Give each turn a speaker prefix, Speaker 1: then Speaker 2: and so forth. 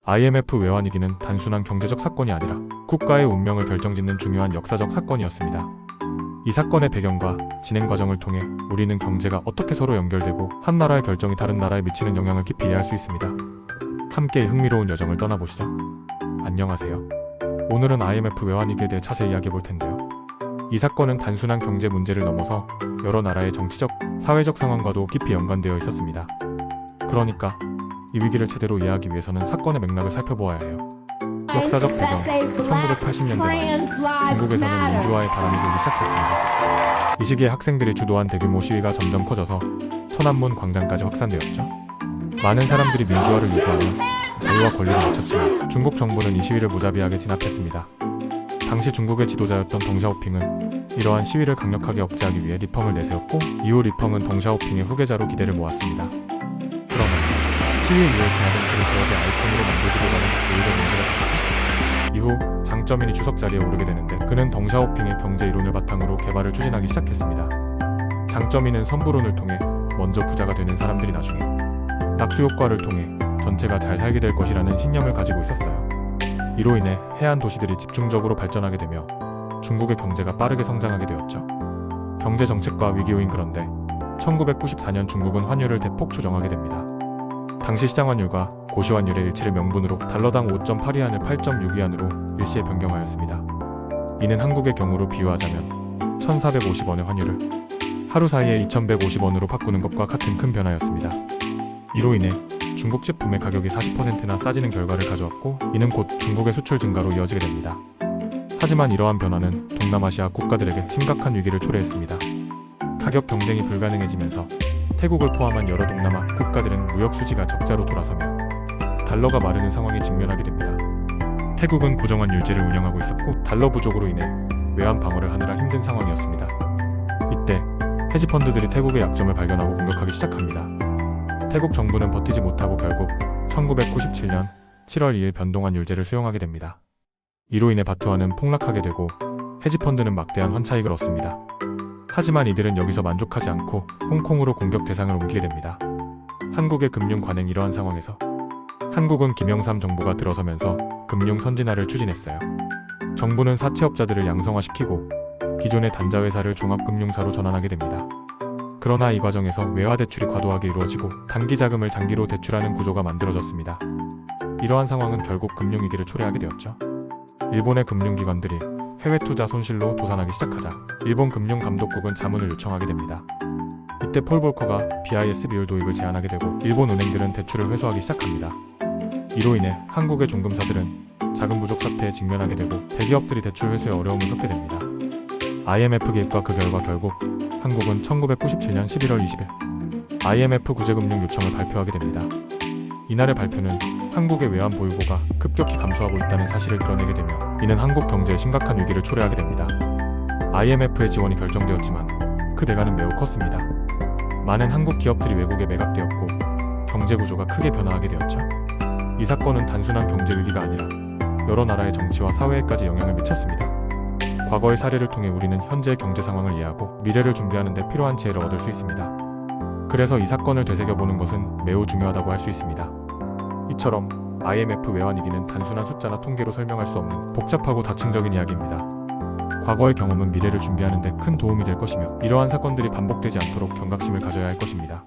Speaker 1: IMF 외환위기는 단순한 경제적 사건이 아니라 국가의 운명을 결정짓는 중요한 역사적 사건이었습니다. 이 사건의 배경과 진행 과정을 통해 우리는 경제가 어떻게 서로 연결되고 한 나라의 결정이 다른 나라에 미치는 영향을 깊이 이해할 수 있습니다. 함께 이 흥미로운 여정을 떠나보시죠. 안녕하세요. 오늘은 IMF 외환위기에 대해 자세히 이야기해 볼 텐데요. 이 사건은 단순한 경제 문제를 넘어서 여러 나라의 정치적, 사회적 상황과도 깊이 연관되어 있었습니다. 그러니까 이 위기를 제대로 이해하기 위해서는 사건의 맥락을 살펴보아야 해요. 역사적 배경, 1980년대 말 중국에서는 민주화의 바람이 불기 시작했습니다. 이 시기에 학생들이 주도한 대규모 시위가 점점 커져서 천안문 광장까지 확산되었죠. 많은 사람들이 민주화를 요구하며 자유와 권리를 외쳤지만 중국 정부는 이 시위를 무자비하게 진압했습니다. 당시 중국의 지도자였던 덩샤오핑은 이러한 시위를 강력하게 억제하기 위해 리펑을 내세웠고, 이후 리펑은 덩샤오핑의 후계자로 기대를 모았습니다. 그러나 시위 이후에 제나동체를 개혁의 아이콘으로 만들기보다는 오히려 문제가 생겼죠. 이후 장쩌민이 주석 자리에 오르게 되는데, 그는 덩샤오핑의 경제 이론을 바탕으로 개발을 추진하기 시작했습니다. 장쩌민은 선부론을 통해 먼저 부자가 되는 사람들이 나중에 낙수 효과를 통해 전체가 잘 살게 될 것이라는 신념을 가지고 있었어요. 이로 인해 해안 도시들이 집중적으로 발전하게 되며 중국의 경제가 빠르게 성장하게 되었죠. 경제 정책과 위기 요인. 그런데 1994년 중국은 환율을 대폭 조정하게 됩니다. 당시 시장 환율과 고시 환율의 일치를 명분으로 달러당 5.82안을 8.62안으로 일시에 변경하였습니다. 이는 한국의 경우로 비유하자면 1,450원의 환율을 하루 사이에 2,150원으로 바꾸는 것과 같은 큰 변화였습니다. 이로 인해 중국 제품의 가격이 40%나 싸지는 결과를 가져왔고, 이는 곧 중국의 수출 증가로 이어지게 됩니다. 하지만 이러한 변화는 동남아시아 국가들에게 심각한 위기를 초래했습니다. 가격 경쟁이 불가능해지면서 태국을 포함한 여러 동남아 국가들은 무역 수지가 적자로 돌아서며 달러가 마르는 상황에 직면하게 됩니다. 태국은 고정환율제를 운영하고 있었고, 달러 부족으로 인해 외환 방어를 하느라 힘든 상황이었습니다. 이때 헤지펀드들이 태국의 약점을 발견하고 공격하기 시작합니다. 태국 정부는 버티지 못하고 결국 1997년 7월 2일 변동환율제를 수용하게 됩니다. 이로 인해 바트화는 폭락하게 되고 헤지펀드는 막대한 환차익을 얻습니다. 하지만 이들은 여기서 만족하지 않고 홍콩으로 공격 대상을 옮기게 됩니다. 한국의 금융 관행. 이러한 상황에서 한국은 김영삼 정부가 들어서면서 금융 선진화를 추진했어요. 정부는 사채업자들을 양성화시키고 기존의 단자회사를 종합금융사로 전환하게 됩니다. 그러나 이 과정에서 외화대출이 과도하게 이루어지고 단기자금을 장기로 대출하는 구조가 만들어졌습니다. 이러한 상황은 결국 금융위기를 초래하게 되었죠. 일본의 금융기관들이 해외투자 손실로 도산하기 시작하자 일본 금융감독국은 자문을 요청하게 됩니다. 이때 폴 볼커가 BIS 비율 도입을 제안하게 되고, 일본 은행들은 대출을 회수하기 시작합니다. 이로 인해 한국의 종금사들은 자금 부족 사태에 직면하게 되고 대기업들이 대출 회수에 어려움을 겪게 됩니다. IMF 개입과 그 결과 결국 한국은 1997년 11월 20일 IMF 구제금융 요청을 발표하게 됩니다. 이날의 발표는 한국의 외환 보유고가 급격히 감소하고 있다는 사실을 드러내게 되며, 이는 한국 경제에 심각한 위기를 초래하게 됩니다. IMF의 지원이 결정되었지만 그 대가는 매우 컸습니다. 많은 한국 기업들이 외국에 매각되었고 경제 구조가 크게 변화하게 되었죠. 이 사건은 단순한 경제 위기가 아니라 여러 나라의 정치와 사회에까지 영향을 미쳤습니다. 과거의 사례를 통해 우리는 현재의 경제 상황을 이해하고 미래를 준비하는 데 필요한 지혜를 얻을 수 있습니다. 그래서 이 사건을 되새겨보는 것은 매우 중요하다고 할 수 있습니다. 이처럼 IMF 외환위기는 단순한 숫자나 통계로 설명할 수 없는 복잡하고 다층적인 이야기입니다. 과거의 경험은 미래를 준비하는 데 큰 도움이 될 것이며, 이러한 사건들이 반복되지 않도록 경각심을 가져야 할 것입니다.